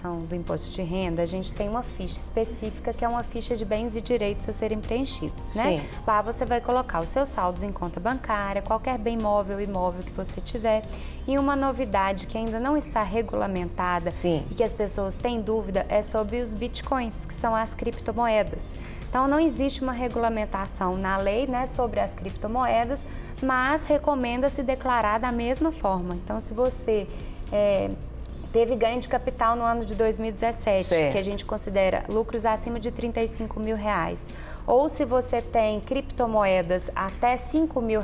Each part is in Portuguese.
declaração do imposto de renda, a gente tem uma ficha específica que é uma ficha de bens e direitos a serem preenchidos, né? Sim. Lá você vai colocar os seus saldos em conta bancária, qualquer bem móvel ou imóvel que você tiver. E uma novidade que ainda não está regulamentada Sim. e que as pessoas têm dúvida é sobre os bitcoins, que são as criptomoedas. Então, não existe uma regulamentação na lei, né, sobre as criptomoedas, mas recomenda-se declarar da mesma forma. Então, se você teve ganho de capital no ano de 2017, certo, que a gente considera lucros acima de R$35 mil, ou se você tem criptomoedas até R$5 mil,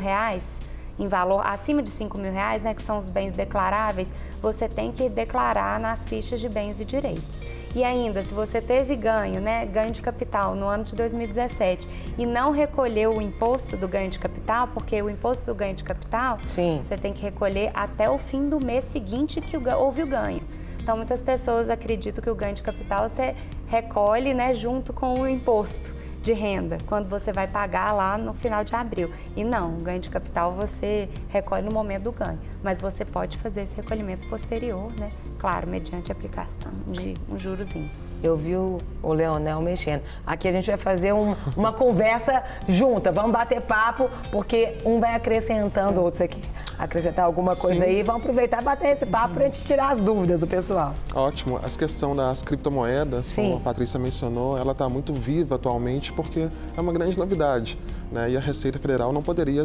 em valor acima de R$5 mil, né, que são os bens declaráveis, você tem que declarar nas fichas de bens e direitos. E ainda, se você teve ganho, né, ganho de capital no ano de 2017 e não recolheu o imposto do ganho de capital, porque o imposto do ganho de capital, sim, você tem que recolher até o fim do mês seguinte que houve o ganho. Então, muitas pessoas acreditam que o ganho de capital você recolhe, né, junto com o imposto de renda, quando você vai pagar lá no final de abril. E não, o ganho de capital você recolhe no momento do ganho, mas você pode fazer esse recolhimento posterior, né? Claro, mediante a aplicação de um jurozinho. Eu vi o Leonel mexendo. Aqui a gente vai fazer uma conversa junta, vamos bater papo, porque um vai acrescentando, outro aqui acrescentar alguma coisa. Sim, aí, vamos aproveitar e bater esse papo para a gente tirar as dúvidas do pessoal. Ótimo. Essa questão das criptomoedas, sim, como a Patrícia mencionou, ela está muito viva atualmente porque é uma grande novidade, né? E a Receita Federal não poderia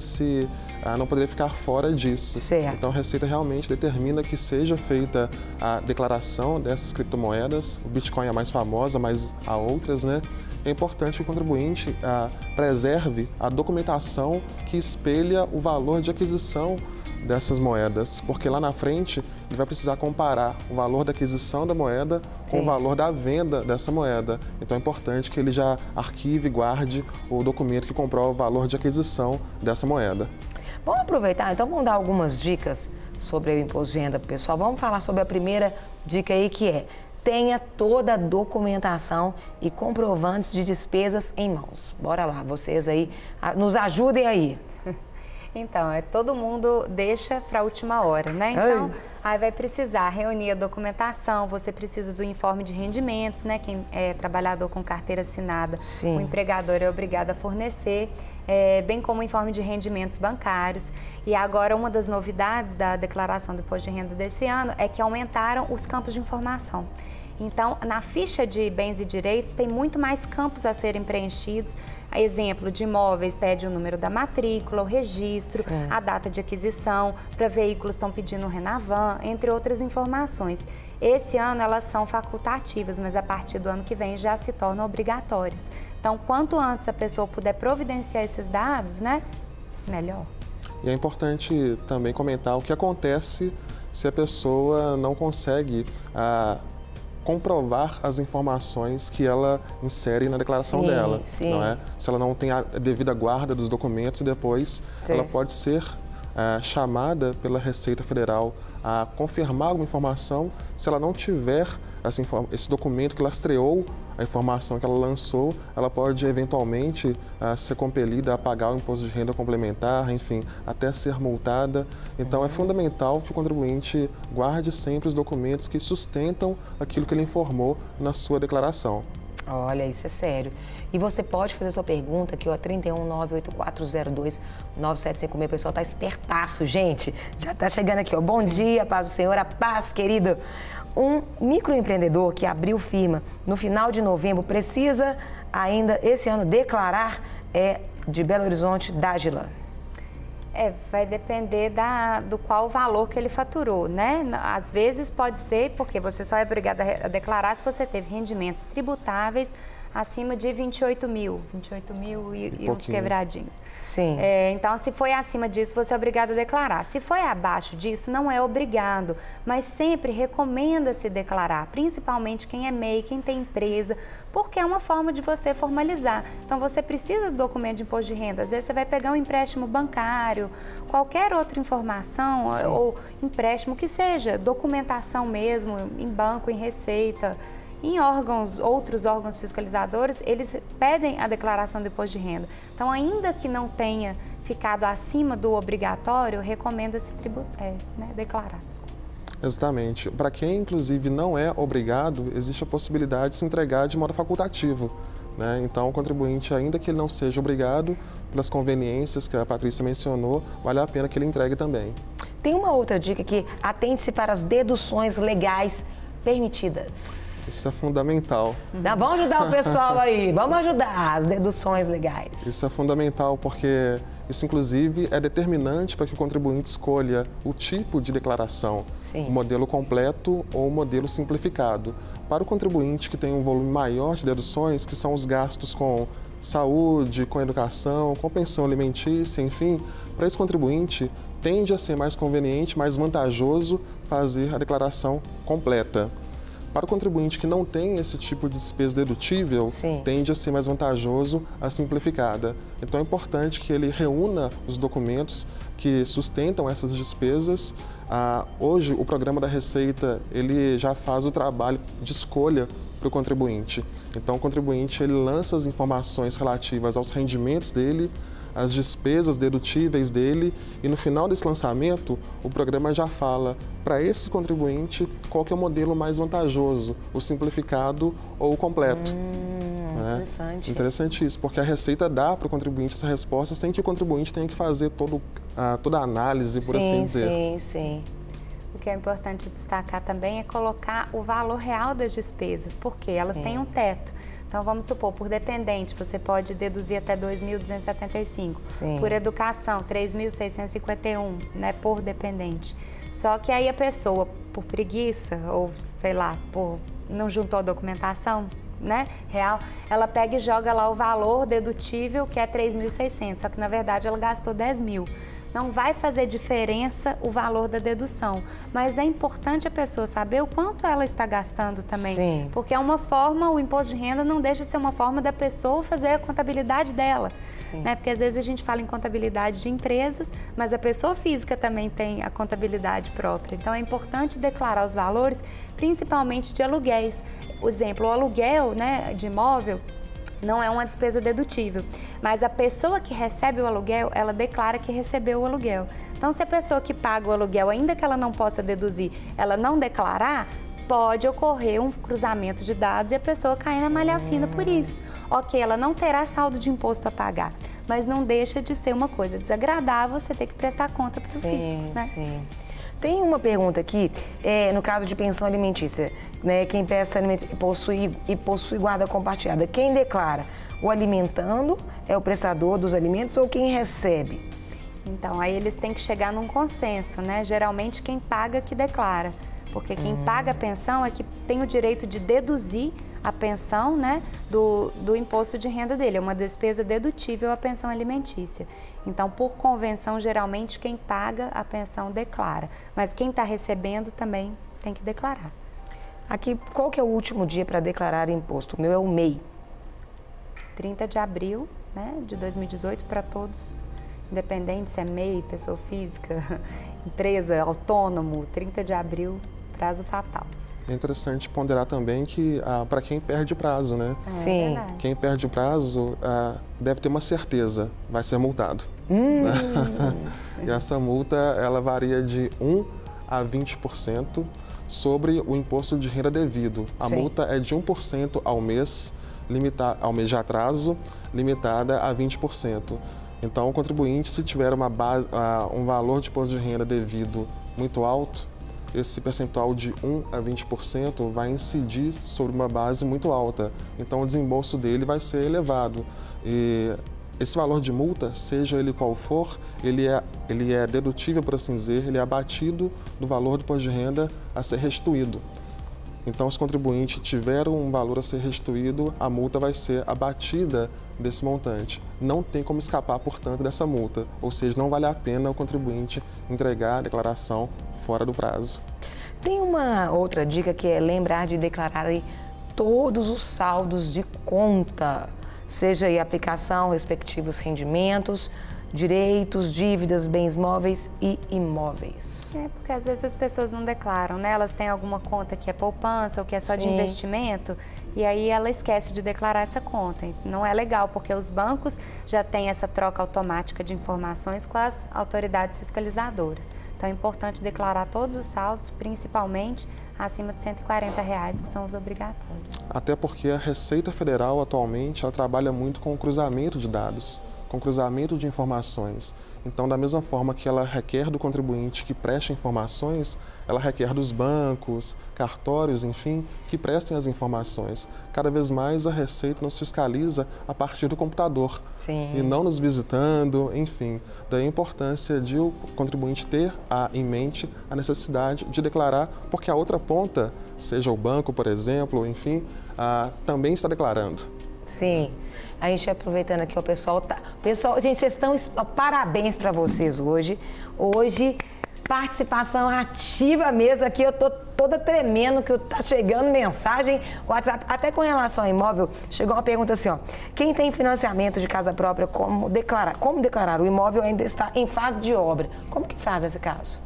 ficar fora disso. Certo. Então a Receita realmente determina que seja feita a declaração dessas criptomoedas. O Bitcoin é a mais famosa, mas há outras, né? É importante que o contribuinte preserve a documentação que espelha o valor de aquisição dessas moedas, porque lá na frente ele vai precisar comparar o valor da aquisição da moeda com sim, o valor da venda dessa moeda. Então é importante que ele já arquive e guarde o documento que comprova o valor de aquisição dessa moeda. Vamos aproveitar, então vamos dar algumas dicas sobre o imposto de renda pro pessoal. Vamos falar sobre a primeira dica aí, que é: tenha toda a documentação e comprovantes de despesas em mãos. Bora lá, vocês aí, nos ajudem aí. Então, todo mundo deixa para a última hora, né? Então, aí vai precisar reunir a documentação, você precisa do informe de rendimentos, né? Quem é trabalhador com carteira assinada, sim, o empregador é obrigado a fornecer, bem como o informe de rendimentos bancários. E agora, uma das novidades da declaração do imposto de renda desse ano é que aumentaram os campos de informação. Então, na ficha de bens e direitos, tem muito mais campos a serem preenchidos. Exemplo, de imóveis, pede o número da matrícula, o registro, sim, a data de aquisição. Para veículos, estão pedindo o Renavan, entre outras informações. Esse ano, elas são facultativas, mas a partir do ano que vem já se tornam obrigatórias. Então, quanto antes a pessoa puder providenciar esses dados, né, melhor. E é importante também comentar o que acontece se a pessoa não consegue comprovar as informações que ela insere na declaração, sim, dela, sim, não é? Se ela não tem a devida guarda dos documentos, depois sim, ela pode ser chamada pela Receita Federal a confirmar alguma informação. Se ela não tiver esse documento que lastreou a informação que ela lançou, ela pode eventualmente ser compelida a pagar o imposto de renda complementar, enfim, até ser multada. Então é fundamental que o contribuinte guarde sempre os documentos que sustentam aquilo que ele informou na sua declaração. Olha, isso é sério. E você pode fazer sua pergunta aqui, ó, 31.98402-9756. O pessoal tá espertaço, gente. Já tá chegando aqui, ó. Bom dia, paz do Senhor, a paz, querido. Um microempreendedor que abriu firma no final de novembro precisa ainda, esse ano, declarar de Belo Horizonte, Dágila. Vai depender do qual valor que ele faturou, né? Às vezes pode ser porque você só é obrigado a declarar se você teve rendimentos tributáveis acima de 28 mil e uns quebradinhos. Sim. Então, se foi acima disso, você é obrigado a declarar. Se foi abaixo disso, não é obrigado, mas sempre recomenda-se declarar, principalmente quem é MEI, quem tem empresa, porque é uma forma de você formalizar. Então, você precisa do documento de imposto de renda. Às vezes, você vai pegar um empréstimo bancário, qualquer outra informação, sim, ou empréstimo que seja, documentação mesmo, em banco, em Receita. Em outros órgãos fiscalizadores, eles pedem a declaração do imposto de renda. Então, ainda que não tenha ficado acima do obrigatório, recomenda-se declarar. Exatamente. Para quem, inclusive, não é obrigado, existe a possibilidade de se entregar de modo facultativo, né? Então, o contribuinte, ainda que ele não seja obrigado, pelas conveniências que a Patrícia mencionou, vale a pena que ele entregue também. Tem uma outra dica aqui, atente-se para as deduções legais permitidas. Isso é fundamental. Vamos ajudar o pessoal aí, vamos ajudar as deduções legais. Isso é fundamental porque isso, inclusive, é determinante para que o contribuinte escolha o tipo de declaração, Sim. o modelo completo ou o modelo simplificado. Para o contribuinte que tem um volume maior de deduções, que são os gastos com saúde, com educação, com pensão alimentícia, enfim, para esse contribuinte tende a ser mais conveniente, mais vantajoso fazer a declaração completa. Para o contribuinte que não tem esse tipo de despesa dedutível, Sim. tende a ser mais vantajoso a simplificada. Então é importante que ele reúna os documentos que sustentam essas despesas. Hoje, o programa da Receita ele já faz o trabalho de escolha para o contribuinte. Então, o contribuinte ele lança as informações relativas aos rendimentos dele, as despesas dedutíveis dele e no final desse lançamento o programa já fala para esse contribuinte qual que é o modelo mais vantajoso, o simplificado ou o completo. Interessante. Interessante isso, porque a Receita dá para o contribuinte essa resposta sem que o contribuinte tenha que fazer toda a análise, por assim dizer. Sim, sim. O que é importante destacar também é colocar o valor real das despesas, porque elas têm um teto. Então, vamos supor, por dependente, você pode deduzir até R$ 2.275. Por educação, R$ 3.651, né, por dependente. Só que aí a pessoa, por preguiça, ou sei lá, não juntou a documentação, né, real, ela pega e joga lá o valor dedutível, que é 3.600, só que na verdade ela gastou 10.000. Não vai fazer diferença o valor da dedução, mas é importante a pessoa saber o quanto ela está gastando também. Sim. Porque é uma forma, o imposto de renda não deixa de ser uma forma da pessoa fazer a contabilidade dela. Sim. Né? Porque às vezes a gente fala em contabilidade de empresas, mas a pessoa física também tem a contabilidade própria. Então é importante declarar os valores, principalmente de aluguéis. Por exemplo, o aluguel, né, de imóvel não é uma despesa dedutível, mas a pessoa que recebe o aluguel, ela declara que recebeu o aluguel. Então, se a pessoa que paga o aluguel, ainda que ela não possa deduzir, ela não declarar, pode ocorrer um cruzamento de dados e a pessoa cair na malha fina por isso. Ok, ela não terá saldo de imposto a pagar, mas não deixa de ser uma coisa desagradável você ter que prestar conta para o fisco, né? Sim. Tem uma pergunta aqui, no caso de pensão alimentícia, né? Quem presta alimento possui guarda compartilhada. Quem declara? O alimentando é o prestador dos alimentos ou quem recebe? Então, aí eles têm que chegar num consenso, né? Geralmente quem paga que declara, porque quem paga a pensão é que tem o direito de deduzir a pensão, né, do imposto de renda dele. É uma despesa dedutível a pensão alimentícia. Então, por convenção, geralmente quem paga a pensão declara, mas quem está recebendo também tem que declarar. Aqui, qual que é o último dia para declarar imposto? O meu é o MEI. 30 de abril, né, de 2018 para todos, independente se é MEI, pessoa física, empresa, autônomo, 30 de abril, prazo fatal. É interessante ponderar também que para quem perde prazo, né? Sim. Quem perde o prazo deve ter uma certeza, vai ser multado. E essa multa, ela varia de 1% a 20% sobre o imposto de renda devido. A multa é de 1% ao mês de atraso, limitada a 20%. Então, o contribuinte, se tiver um valor de imposto de renda devido muito alto, esse percentual de 1% a 20% vai incidir sobre uma base muito alta. Então, o desembolso dele vai ser elevado. E esse valor de multa, seja ele qual for, ele é dedutível, por assim dizer, ele é abatido do valor do imposto de renda a ser restituído. Então, se o contribuinte tiver um valor a ser restituído, a multa vai ser abatida desse montante. Não tem como escapar, portanto, dessa multa. Ou seja, não vale a pena o contribuinte entregar a declaração fora do prazo. Tem uma outra dica que é lembrar de declarar aí todos os saldos de conta, seja aí aplicação, respectivos rendimentos, direitos, dívidas, bens móveis e imóveis. Porque às vezes as pessoas não declaram, né? Elas têm alguma conta que é poupança ou que é só de investimento e aí ela esquece de declarar essa conta. Não é legal, porque os bancos já têm essa troca automática de informações com as autoridades fiscalizadoras. Então é importante declarar todos os saldos, principalmente acima de R$ 140, que são os obrigatórios. Até porque a Receita Federal atualmente ela trabalha muito com o cruzamento de dados, com o cruzamento de informações. Então, da mesma forma que ela requer do contribuinte que preste informações, ela requer dos bancos, cartórios, enfim, que prestem as informações. Cada vez mais a Receita nos fiscaliza a partir do computador. Sim. E não nos visitando, enfim. Daí a importância de o contribuinte ter em mente a necessidade de declarar, porque a outra ponta, seja o banco, por exemplo, enfim, também está declarando. Sim. A gente aproveitando aqui, o pessoal tá... Pessoal, gente, vocês estão... Parabéns para vocês hoje. Hoje, participação ativa mesmo aqui. Eu tô toda tremendo, que tá chegando mensagem, WhatsApp. Até com relação ao imóvel, chegou uma pergunta assim, ó. Quem tem financiamento de casa própria, como declarar? Como declarar? O imóvel ainda está em fase de obra. Como que faz esse caso?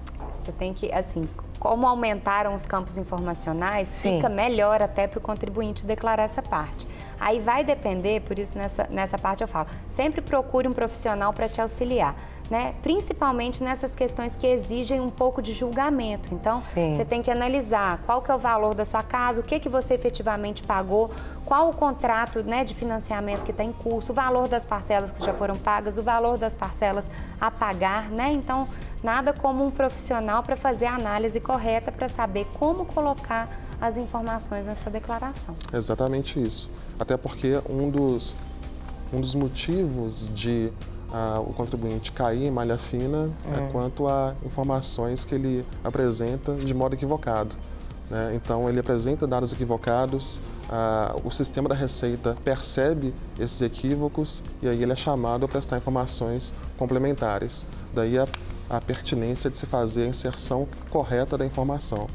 Você tem que, assim, como aumentaram os campos informacionais, Sim. fica melhor até para o contribuinte declarar essa parte. Aí vai depender, por isso nessa parte eu falo, sempre procure um profissional para te auxiliar, né? Principalmente nessas questões que exigem um pouco de julgamento. Então, Sim. você tem que analisar qual que é o valor da sua casa, o que você efetivamente pagou, qual o contrato, né, de financiamento que está em curso, o valor das parcelas que já foram pagas, o valor das parcelas a pagar, né? Então, nada como um profissional para fazer a análise correta para saber como colocar as informações na sua declaração. Exatamente isso. Até porque um dos motivos de o contribuinte cair em malha fina é quanto a informações que ele apresenta de modo equivocado, né? Então, ele apresenta dados equivocados, o sistema da Receita percebe esses equívocos e aí ele é chamado a prestar informações complementares. Daí a pertinência de se fazer a inserção correta da informação.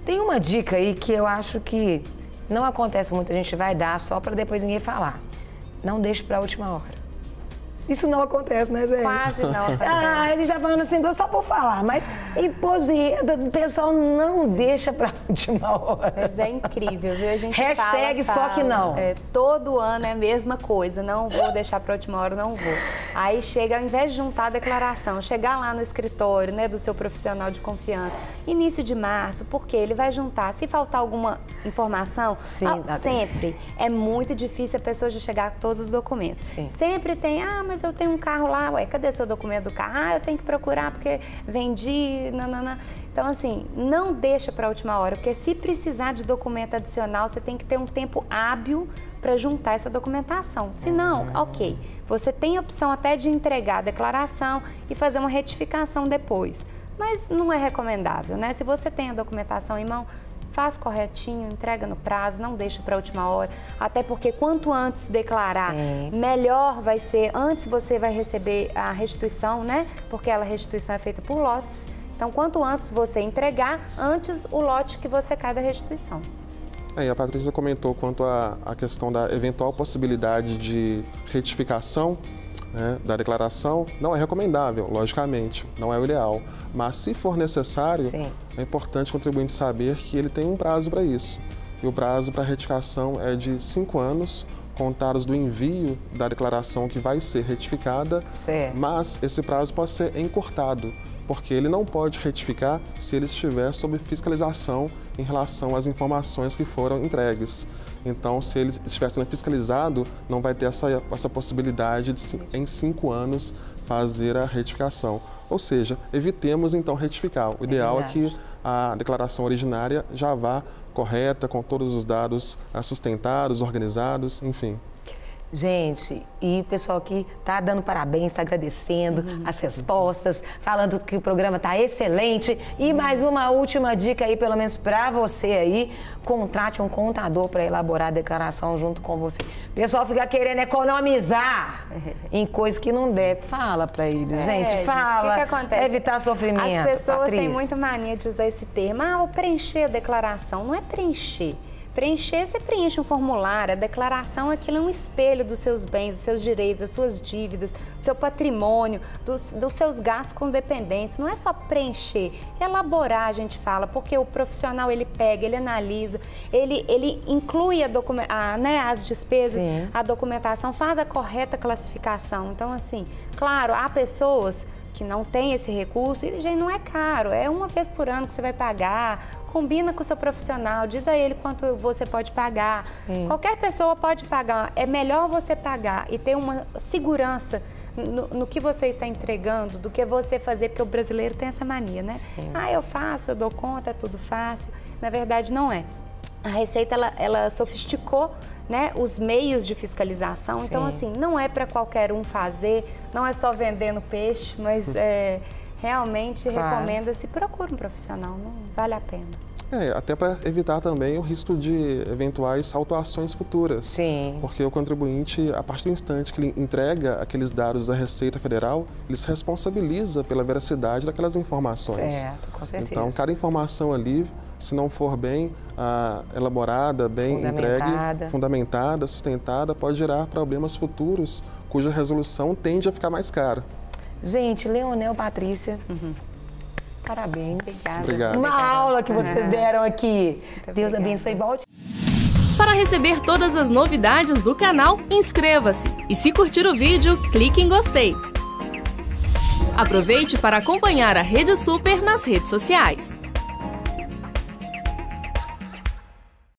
Tem uma dica aí que eu acho que não acontece muito, a gente vai dar só para depois ninguém falar. Não deixe para a última hora. Isso não acontece, né, gente? Quase não acontece. Ele já falando assim, só por falar, mas imposto de renda, o pessoal não deixa para a última hora. Mas é incrível, viu? A gente Hashtag fala, só que não. Todo ano é a mesma coisa, não vou deixar para a última hora, não vou. Aí chega, ao invés de juntar a declaração, chegar lá no escritório, né, do seu profissional de confiança, início de março, porque ele vai juntar, se faltar alguma informação, Sim, sempre é muito difícil a pessoa já chegar com todos os documentos. Sim. Sempre tem, mas eu tenho um carro lá, cadê seu documento do carro? Eu tenho que procurar porque vendi, nanana. Então, assim, não deixa para a última hora, porque se precisar de documento adicional, você tem que ter um tempo hábil para juntar essa documentação. Se não, ok, você tem a opção até de entregar a declaração e fazer uma retificação depois, mas não é recomendável, né? Se você tem a documentação em mão, faz corretinho, entrega no prazo, não deixa para a última hora, até porque quanto antes declarar, Sim. melhor vai ser, antes você vai receber a restituição, né? Porque a restituição é feita por lotes, então quanto antes você entregar, antes o lote que você cai da restituição. E a Patrícia comentou quanto à questão da eventual possibilidade de retificação, né, da declaração. Não é recomendável, logicamente, não é o ideal. Mas, se for necessário, Sim. é importante o contribuinte saber que ele tem um prazo para isso. E o prazo para retificação é de 5 anos, contados do envio da declaração que vai ser retificada. Certo. Mas esse prazo pode ser encurtado, porque ele não pode retificar se ele estiver sob fiscalização em relação às informações que foram entregues. Então, se ele estiver sendo fiscalizado, não vai ter essa possibilidade de, em 5 anos, fazer a retificação. Ou seja, evitemos, então, retificar. O ideal é que a declaração originária já vá correta, com todos os dados sustentados, organizados, enfim. Gente, e o pessoal aqui tá dando parabéns, está agradecendo as respostas, falando que o programa tá excelente. E mais uma última dica aí, pelo menos para você aí, contrate um contador para elaborar a declaração junto com você. O pessoal fica querendo economizar em coisas que não deve. Fala para eles, gente, fala. O que acontece? Evitar sofrimento. As pessoas Patrícia. têm muita mania de usar esse termo. Vou preencher a declaração. Não é preencher. Preencher, você preenche um formulário, a declaração, aquilo é um espelho dos seus bens, dos seus direitos, das suas dívidas, do seu patrimônio, dos seus gastos com dependentes. Não é só preencher, elaborar, a gente fala, porque o profissional, ele pega, ele analisa, ele inclui as despesas, Sim. a documentação, faz a correta classificação. Então, assim, claro, há pessoas que não tem esse recurso, e, gente, não é caro, é uma vez por ano que você vai pagar, combina com o seu profissional, diz a ele quanto você pode pagar. Sim. Qualquer pessoa pode pagar, é melhor você pagar e ter uma segurança no que você está entregando do que você fazer, porque o brasileiro tem essa mania, né? Sim. Ah, eu faço, eu dou conta, é tudo fácil. Na verdade, não é. A Receita, ela sofisticou, né, os meios de fiscalização. Sim. Então, assim, não é para qualquer um fazer, não é só vendendo peixe, mas realmente recomenda-se, procure um profissional, não vale a pena. Até para evitar também o risco de eventuais autuações futuras. Sim. Porque o contribuinte, a partir do instante que ele entrega aqueles dados à Receita Federal, ele se responsabiliza pela veracidade daquelas informações. Certo, com certeza. Então, cada informação ali, se não for bem elaborada, bem entregue, fundamentada, sustentada, pode gerar problemas futuros, cuja resolução tende a ficar mais cara. Gente, Leonel, Patrícia, parabéns. Obrigada. Uma aula que vocês deram aqui. Muito Deus obrigada. abençoe e volte. Para receber todas as novidades do canal, inscreva-se. E se curtir o vídeo, clique em gostei. Aproveite para acompanhar a Rede Super nas redes sociais.